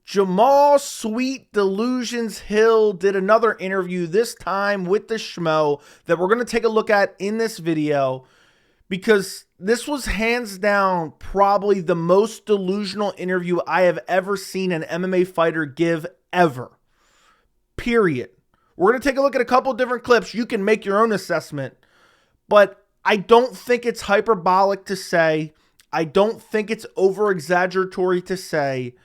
Jamal Sweet Delusions Hill did another interview, this time with the Schmo, that we're going to take a look at in this video, because this was hands down probably the most delusional interview I have ever seen an MMA fighter give ever. Period. We're going to take a look at a couple different clips. You can make your own assessment, but I don't think it's hyperbolic to say, I don't think it's over-exaggeratory to say,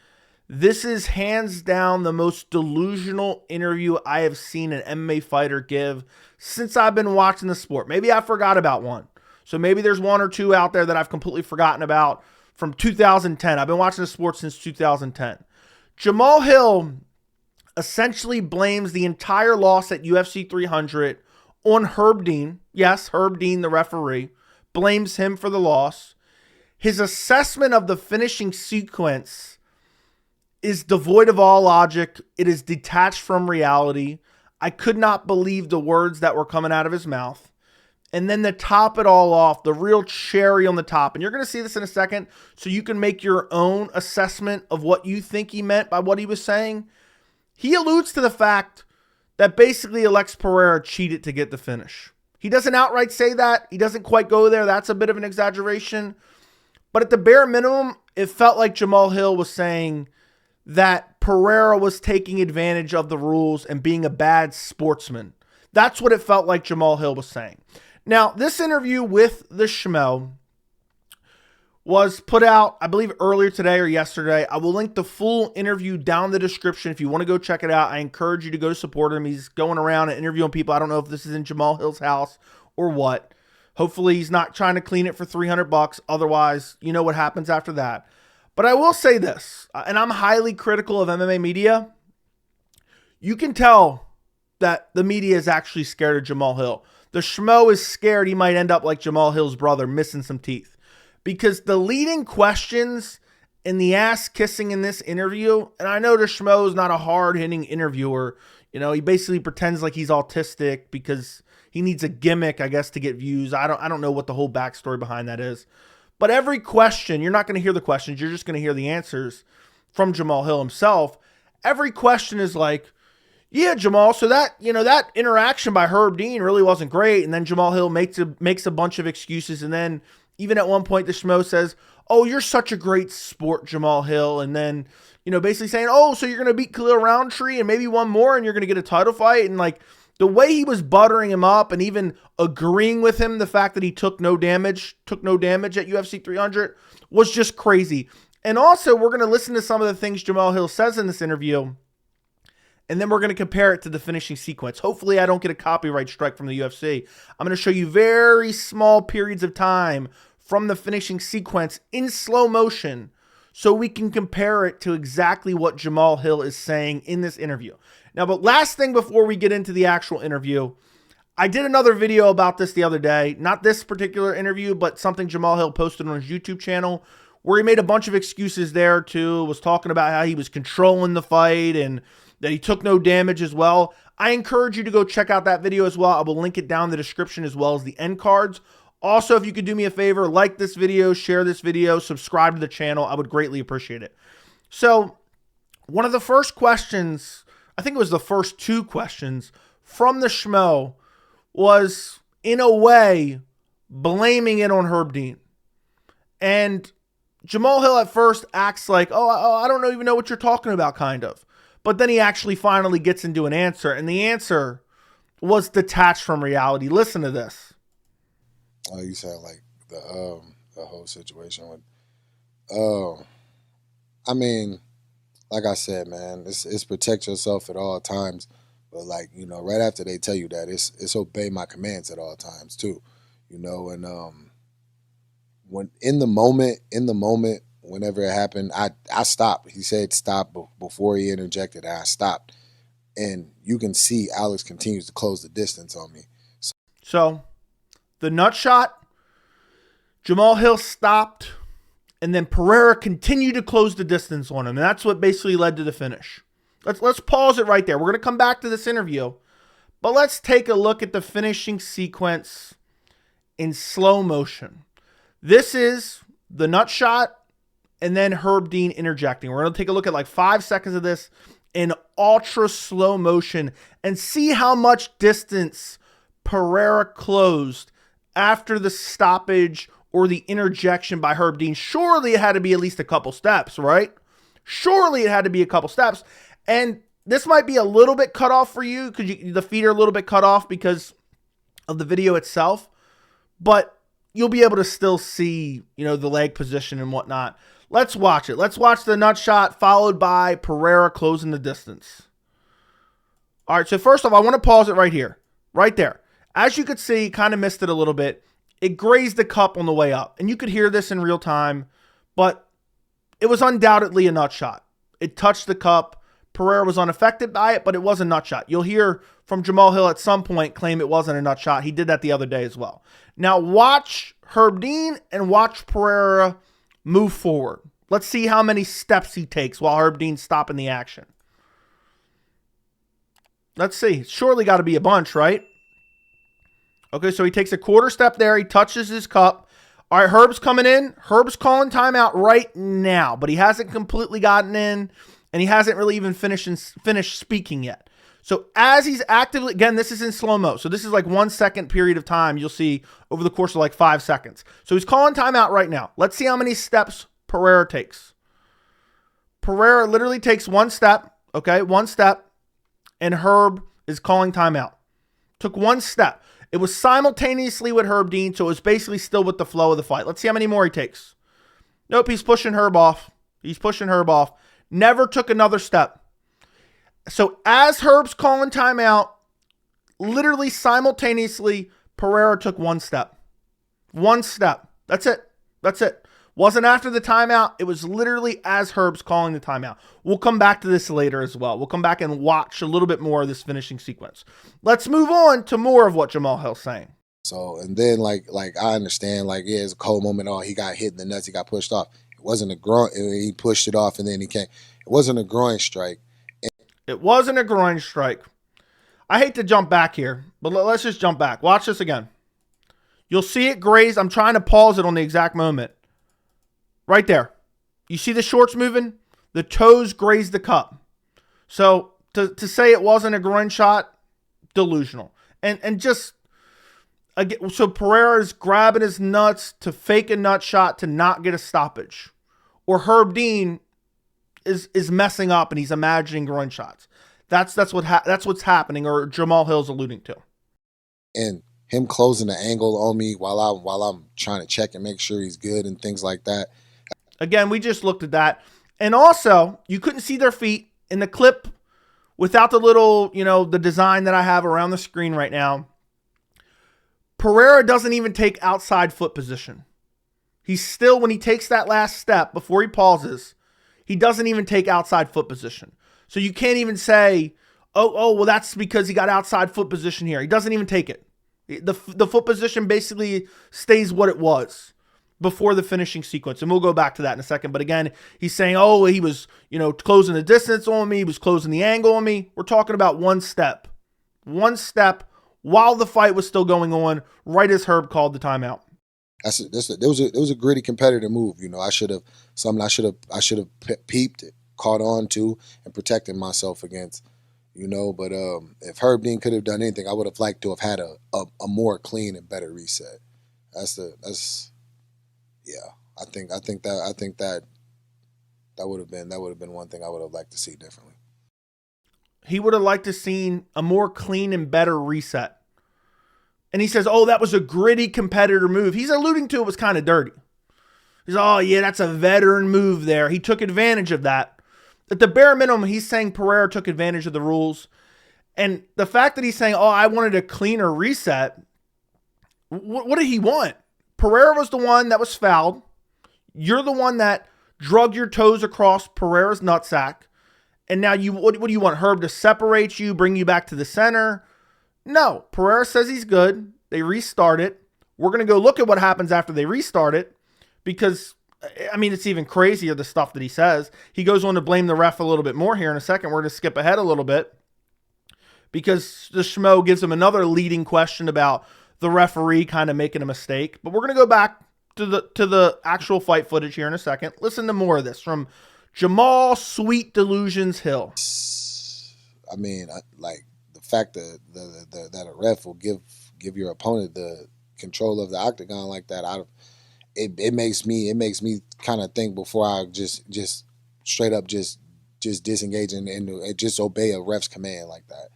this is hands down the most delusional interview I have seen an MMA fighter give since I've been watching the sport. Maybe I forgot about one. So maybe there's one or two out there that I've completely forgotten about from 2010. I've been watching the sport since 2010. Jamahal Hill essentially blames the entire loss at UFC 300 on Herb Dean. Yes, Herb Dean, the referee, blames him for the loss. His assessment of the finishing sequence is devoid of all logic. It is detached from reality. I could not believe the words that were coming out of his mouth. And then to top it all off, the real cherry on the top, and you're going to see this in a second, so you can make your own assessment of what you think he meant by what he was saying. He alludes to the fact that basically Alex Pereira cheated to get the finish. He doesn't outright say that. He doesn't quite go there. That's a bit of an exaggeration. But at the bare minimum, it felt like Jamahal Hill was saying that Pereira was taking advantage of the rules and being a bad sportsman. That's what it felt like Jamahal Hill was saying. Now, this interview with the Schmo was put out, I believe, earlier today or yesterday. I will link the full interview down in the description if you want to go check it out. I encourage you to go support him. He's going around and interviewing people. I don't know if this is in Jamahal Hill's house or what. Hopefully, he's not trying to clean it for $300. Otherwise, you know what happens after that. But I will say this, and I'm highly critical of MMA media. You can tell that the media is actually scared of Jamahal Hill. The Schmo is scared he might end up like Jamahal Hill's brother, missing some teeth. Because the leading questions and the ass kissing in this interview, and I know the Schmo is not a hard-hitting interviewer. You know, he basically pretends like he's autistic because he needs a gimmick, I guess, to get views. I don't know what the whole backstory behind that is. But every question, you're not going to hear the questions. You're just going to hear the answers from Jamahal Hill himself. Every question is like, yeah, Jamal, so that, that interaction by Herb Dean really wasn't great. And then Jamahal Hill makes a bunch of excuses. And then even at one point, the Schmo says, oh, you're such a great sport, Jamahal Hill. And then, basically saying, oh, so you're going to beat Khalil Roundtree and maybe one more and you're going to get a title fight. And like, the way he was buttering him up and even agreeing with him, the fact that he took no damage at UFC 300 was just crazy. And also, we're going to listen to some of the things Jamahal Hill says in this interview, and then we're going to compare it to the finishing sequence. Hopefully, I don't get a copyright strike from the UFC. I'm going to show you very small periods of time from the finishing sequence in slow motion so we can compare it to exactly what Jamahal Hill is saying in this interview. Now, but last thing before we get into the actual interview, I did another video about this the other day. Not this particular interview, but something Jamahal Hill posted on his YouTube channel where he made a bunch of excuses there too, was talking about how he was controlling the fight and that he took no damage as well. I encourage you to go check out that video as well. I will link it down in the description as well as the end cards. Also, if you could do me a favor, like this video, share this video, subscribe to the channel. I would greatly appreciate it. So, one of the first questions, I think it was the first two questions from the Schmo, was in a way blaming it on Herb Dean. And Jamahal Hill at first acts like, oh, I don't even know what you're talking about, kind of. But then he actually finally gets into an answer, and the answer was detached from reality. Listen to this. Oh, you said like the whole situation with I mean, like I said, man, it's protect yourself at all times. But like, right after they tell you that, it's obey my commands at all times too. And when in the moment, whenever it happened, I stopped. He said stop before he interjected, and I stopped. And you can see Alex continues to close the distance on me. So the nut shot, Jamahal Hill stopped, and then Pereira continued to close the distance on him. And that's what basically led to the finish. Let's pause it right there. We're going to come back to this interview, but let's take a look at the finishing sequence in slow motion. This is the nut shot and then Herb Dean interjecting. We're going to take a look at like 5 seconds of this in ultra slow motion and see how much distance Pereira closed after the stoppage or the interjection by Herb Dean. Surely it had to be at least a couple steps, right? Surely it had to be a couple steps. And this might be a little bit cut off for you because the feet are a little bit cut off because of the video itself, but you'll be able to still see, the leg position and whatnot. Let's watch it. Let's watch the nut shot followed by Pereira closing the distance. All right, so first off, I want to pause it right here, right there. As you could see, kind of missed it a little bit. It grazed the cup on the way up, and you could hear this in real time, but it was undoubtedly a nut shot. It touched the cup. Pereira was unaffected by it, but it was a nut shot. You'll hear from Jamahal Hill at some point claim it wasn't a nut shot. He did that the other day as well. Now watch Herb Dean and watch Pereira move forward. Let's see how many steps he takes while Herb Dean's stopping the action. Let's see. It's surely got to be a bunch, right? Okay, so he takes a quarter step there. He touches his cup. All right, Herb's coming in. Herb's calling timeout right now, but he hasn't completely gotten in, and he hasn't really even finished speaking yet. So as he's actively, again, this is in slow-mo. So this is like 1 second period of time you'll see over the course of like 5 seconds. So he's calling timeout right now. Let's see how many steps Pereira takes. Pereira literally takes 1 step, okay, 1 step, and Herb is calling timeout. Took 1 step. It was simultaneously with Herb Dean, so it was basically still with the flow of the fight. Let's see how many more he takes. Nope, he's pushing Herb off. He's pushing Herb off. Never took another step. So as Herb's calling timeout, literally simultaneously, Pereira took 1 step. 1 step. That's it. That's it. Wasn't after the timeout. It was literally as Herb's calling the timeout. We'll come back to this later as well. We'll come back and watch a little bit more of this finishing sequence. Let's move on to more of what Jamahal Hill's saying. So, and then like I understand, yeah, it's a cold moment. Oh, he got hit in the nuts. He got pushed off. It wasn't a groin. He pushed it off and then he came. It wasn't a groin strike. It wasn't a groin strike. I hate to jump back here, but let's just jump back. Watch this again. You'll see it graze. I'm trying to pause it on the exact moment. Right there. You see the shorts moving? The toes grazed the cup. So to say it wasn't a groin shot, delusional. And just, again, so Pereira is grabbing his nuts to fake a nut shot to not get a stoppage. Or Herb Dean is messing up and he's imagining groin shots. That's what's happening, or Jamahal Hill's alluding to. And him closing the angle on me while I'm trying to check and make sure he's good and things like that. Again, we just looked at that. And also, you couldn't see their feet in the clip without the little, the design that I have around the screen right now. Pereira doesn't even take outside foot position. He's still, when he takes that last step before he pauses, he doesn't even take outside foot position. So you can't even say, well, that's because he got outside foot position here. He doesn't even take it. The foot position basically stays what it was before the finishing sequence. And we'll go back to that in a second. But again, he's saying, he was, closing the distance on me. He was closing the angle on me. We're talking about 1 step. 1 step while the fight was still going on, right as Herb called the timeout. It was a gritty competitive move. I should have peeped it, caught on to, and protected myself against. But if Herb Dean could have done anything, I would have liked to have had a more clean and better reset. I think that would have been one thing I would have liked to see differently. He would have liked to seen a more clean and better reset. And he says, that was a gritty competitor move. He's alluding to it was kind of dirty. He's, that's a veteran move there. He took advantage of that. At the bare minimum, he's saying Pereira took advantage of the rules. And the fact that he's saying, I wanted a cleaner reset, what did he want? Pereira was the one that was fouled. You're the one that drug your toes across Pereira's nutsack. And now what do you want? Herb to separate you, bring you back to the center? No. Pereira says he's good. They restart it. We're going to go look at what happens after they restart it, because it's even crazier, the stuff that he says. He goes on to blame the ref a little bit more here in a second. We're going to skip ahead a little bit because the schmo gives him another leading question about the referee kind of making a mistake. But we're going to go back to the actual fight footage here in a second. Listen to more of this from Jamahal Sweet Delusions Hill. I mean, like the fact that that a ref will give your opponent the control of the octagon like that, it makes me kind of think before I just straight up just disengage and just obey a ref's command like that.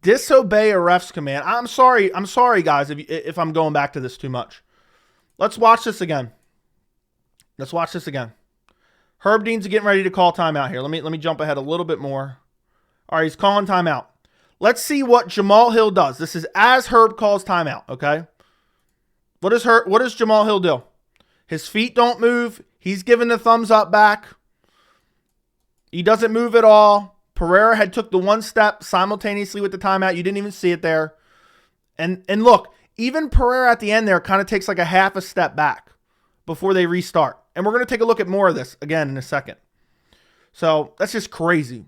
Disobey a ref's command. I'm sorry, guys, if I'm going back to this too much. Let's watch this again. Herb Dean's getting ready to call timeout here. Let me jump ahead a little bit more. All right, he's calling timeout. Let's see what Jamahal Hill does. This is as Herb calls timeout, okay? What does Jamahal Hill do? His feet don't move. He's giving the thumbs up back. He doesn't move at all. Pereira had took the one step simultaneously with the timeout. You didn't even see it there. And look, even Pereira at the end there kind of takes like a half a step back before they restart. And we're going to take a look at more of this again in a second. So that's just crazy.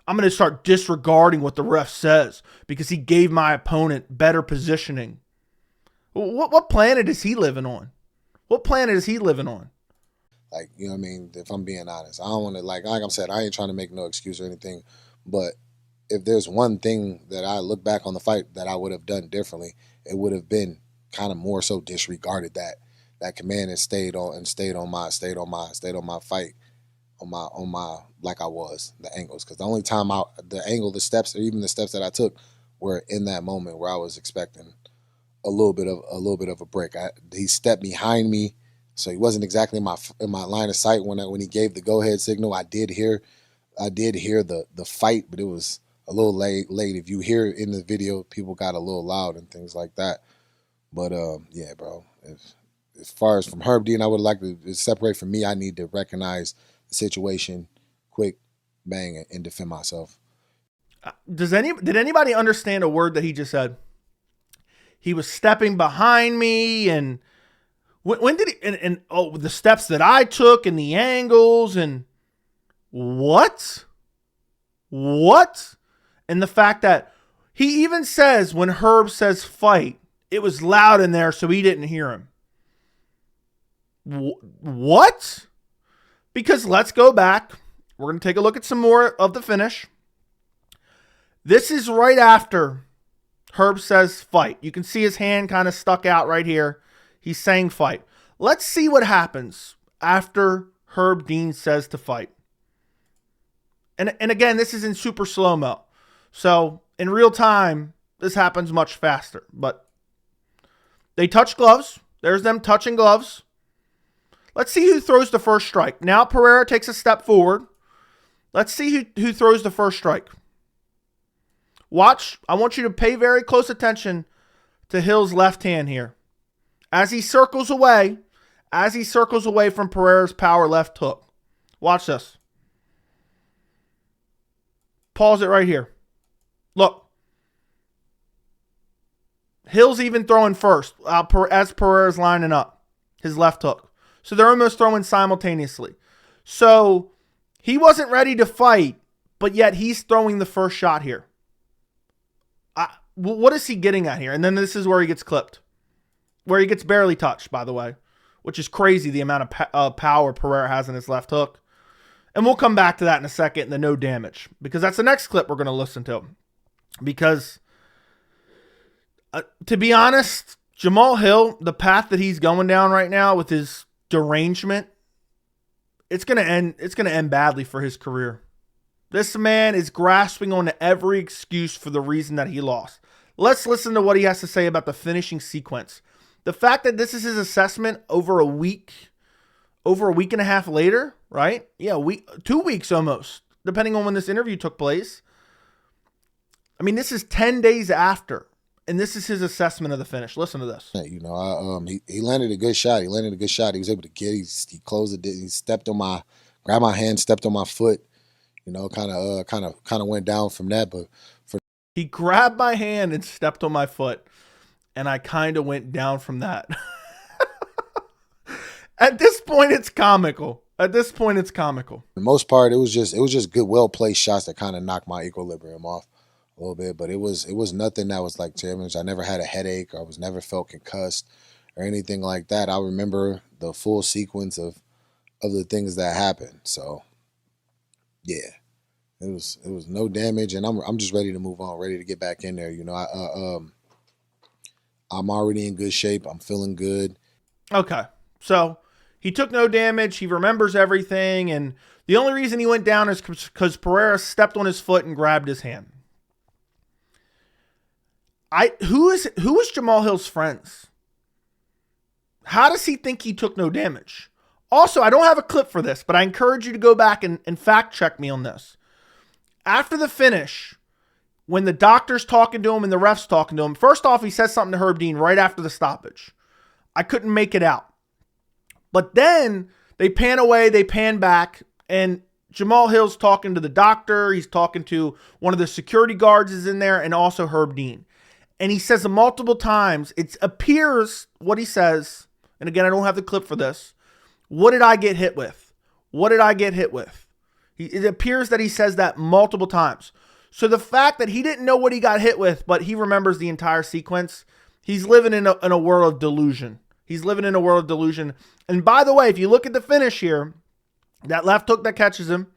I'm going to start disregarding what the ref says because he gave my opponent better positioning. What planet is he living on? What planet is he living on? Like, you know what I mean? If I'm being honest, I don't want to, like I said, I ain't trying to make no excuse or anything. But if there's one thing that I look back on the fight that I would have done differently, it would have been kind of more so disregarded that command and stayed on my fight, on my like I was, the angles. Because the only time the steps, or even the steps that I took were in that moment where I was expecting a little bit of a break. He stepped behind me, so he wasn't exactly in my line of sight when he gave the go ahead signal. I did hear the fight, but it was a little late. If you hear it in the video, people got a little loud and things like that. But yeah, bro. As far as from Herb Dean, I would like to separate from me. I need to recognize the situation, quick, bang, and defend myself. Did anybody understand a word that he just said? He was stepping behind me, and when did he? And the steps that I took, and the angles, and what? And the fact that he even says when Herb says fight, it was loud in there, so he didn't hear him. What? Because let's go back. We're going to take a look at some more of the finish. This is right after Herb says fight. You can see his hand kind of stuck out right here. He's saying fight. Let's see what happens after Herb Dean says to fight. And again, this is in super slow-mo. So in real time, this happens much faster. But they touch gloves. There's them touching gloves. Let's see who throws the first strike. Now Pereira takes a step forward. Let's see who throws the first strike. Watch. I want you to pay very close attention to Hill's left hand here. As he circles away from Pereira's power left hook. Watch this. Pause it right here. Look. Hill's even throwing first as Pereira's lining up his left hook. So they're almost throwing simultaneously. So he wasn't ready to fight, but yet he's throwing the first shot here. What is he getting at here? And then this is where he gets clipped. Where he gets barely touched, by the way. Which is crazy, the amount of power Pereira has in his left hook. And we'll come back to that in a second, the no damage. Because that's the next clip we're going to listen to. Because, to be honest, Jamahal Hill, the path that he's going down right now with his derangement, it's going to end badly for his career. This man is grasping onto every excuse for the reason that he lost. Let's listen to what he has to say about the finishing sequence. The fact that this is his assessment over a week and a half later, right? Yeah, 2 weeks almost, depending on when this interview took place. I mean, this is 10 days after, and this is his assessment of the finish. Listen to this. You know, he landed a good shot. He was able to get. He closed it. He grabbed my hand, stepped on my foot. You know, kind of went down from that. But he grabbed my hand and stepped on my foot, and I kind of went down from that. At this point, it's comical. For the most part, it was just good, well placed shots that kind of knocked my equilibrium off a little bit. But it was nothing that was like damage. I never had a headache. I was never felt concussed or anything like that. I remember the full sequence of the things that happened. So yeah, it was no damage, and I'm just ready to move on, ready to get back in there. You know, I'm already in good shape. I'm feeling good. Okay, so he took no damage. He remembers everything, and the only reason he went down is because Pereira stepped on his foot and grabbed his hand. Who is Jamahal Hill's friends? How does he think he took no damage? Also, I don't have a clip for this, but I encourage you to go back and fact check me on this. After the finish, when the doctor's talking to him and the ref's talking to him, first off, he says something to Herb Dean right after the stoppage. I couldn't make it out. But then they pan away, they pan back, and Jamahal Hill's talking to the doctor. He's talking to one of the security guards is in there, and also Herb Dean. And he says multiple times, it appears what he says, and again, I don't have the clip for this. What did I get hit with? What did I get hit with? It appears that he says that multiple times. So the fact that he didn't know what he got hit with, but he remembers the entire sequence, he's living in a world of delusion. He's living in a world of delusion. And by the way, if you look at the finish here, that left hook that catches him,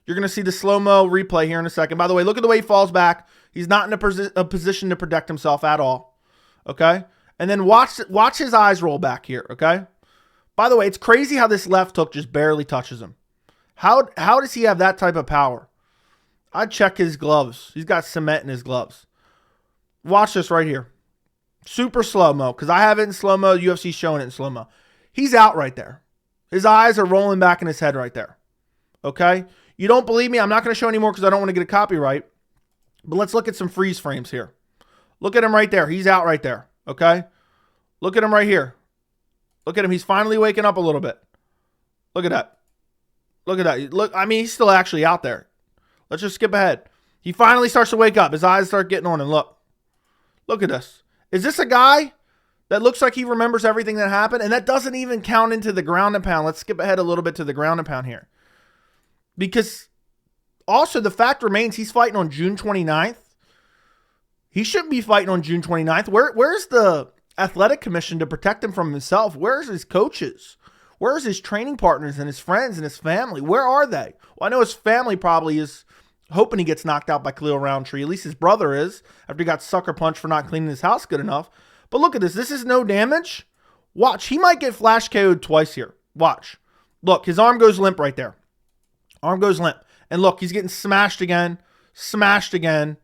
you're going to see the slow-mo replay here in a second. By the way, look at the way he falls back. He's not in a position to protect himself at all. Okay? And then watch his eyes roll back here. Okay? By the way, it's crazy how this left hook just barely touches him. How does he have that type of power? I'd check his gloves. He's got cement in his gloves. Watch this right here. Super slow-mo, because I have it in slow-mo. UFC's showing it in slow-mo. He's out right there. His eyes are rolling back in his head right there. Okay? You don't believe me? I'm not going to show anymore because I don't want to get a copyright. But let's look at some freeze frames here. Look at him right there. He's out right there. Okay? Look at him right here. Look at him. He's finally waking up a little bit. Look at that. Look at that. Look, I mean, he's still actually out there. Let's just skip ahead. He finally starts to wake up. His eyes start getting on him. Look. Look at this. Is this a guy that looks like he remembers everything that happened? And that doesn't even count into the ground and pound. Let's skip ahead a little bit to the ground and pound here. Because also the fact remains he's fighting on June 29th. He shouldn't be fighting on June 29th. Where's the athletic commission to protect him from himself? Where's his coaches? Where's his training partners and his friends and his family? Where are they? Well, I know his family probably is hoping he gets knocked out by Khalil Roundtree. At least his brother is, after he got sucker punched for not cleaning his house good enough. But look at this. This is no damage. Watch. He might get flash KO'd twice here. Watch. Look, his arm goes limp right there. Arm goes limp. And look, he's getting smashed again. Smashed again.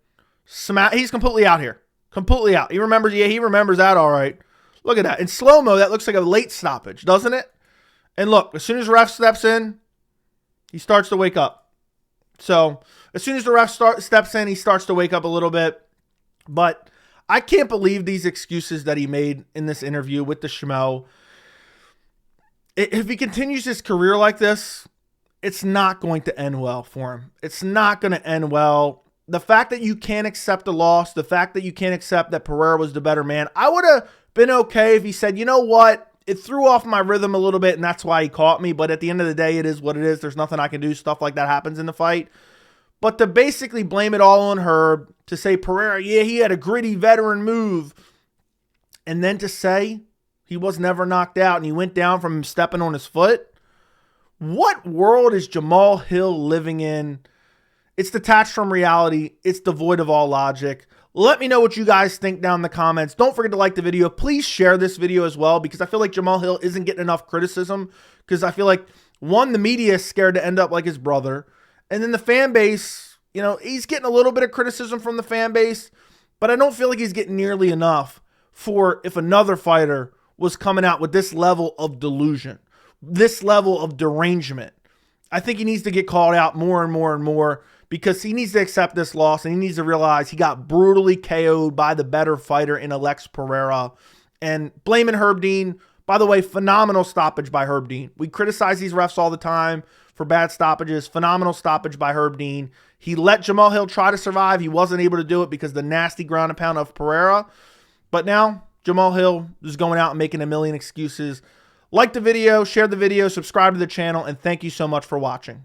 He's completely out here. Completely out. He remembers. Yeah, he remembers that all right. Look at that. In slow-mo, that looks like a late stoppage, doesn't it? And look, as soon as ref steps in, he starts to wake up. So as soon as the ref steps in, he starts to wake up a little bit. But I can't believe these excuses that he made in this interview with the Schmo. If he continues his career like this, it's not going to end well for him. It's not going to end well. The fact that you can't accept a loss, the fact that you can't accept that Pereira was the better man, I would have been okay if he said, you know what? It threw off my rhythm a little bit, and that's why he caught me. But at the end of the day, it is what it is. There's nothing I can do. Stuff like that happens in the fight. But to basically blame it all on Herb, to say Pereira, yeah, he had a gritty veteran move, and then to say he was never knocked out and he went down from him stepping on his foot. What world is Jamahal Hill living in? It's detached from reality. It's devoid of all logic. Let me know what you guys think down in the comments. Don't forget to like the video. Please share this video as well, because I feel like Jamahal Hill isn't getting enough criticism, because I feel like, one, the media is scared to end up like his brother, and then the fan base, you know, he's getting a little bit of criticism from the fan base, but I don't feel like he's getting nearly enough for if another fighter was coming out with this level of delusion, this level of derangement. I think he needs to get called out more and more and more, because he needs to accept this loss, and he needs to realize he got brutally KO'd by the better fighter in Alex Pereira. And blaming Herb Dean, by the way, phenomenal stoppage by Herb Dean. We criticize these refs all the time for bad stoppages. Phenomenal stoppage by Herb Dean. He let Jamahal Hill try to survive. He wasn't able to do it because of the nasty ground and pound of Pereira. But now Jamahal Hill is going out and making a million excuses. Like the video, share the video, subscribe to the channel, and thank you so much for watching.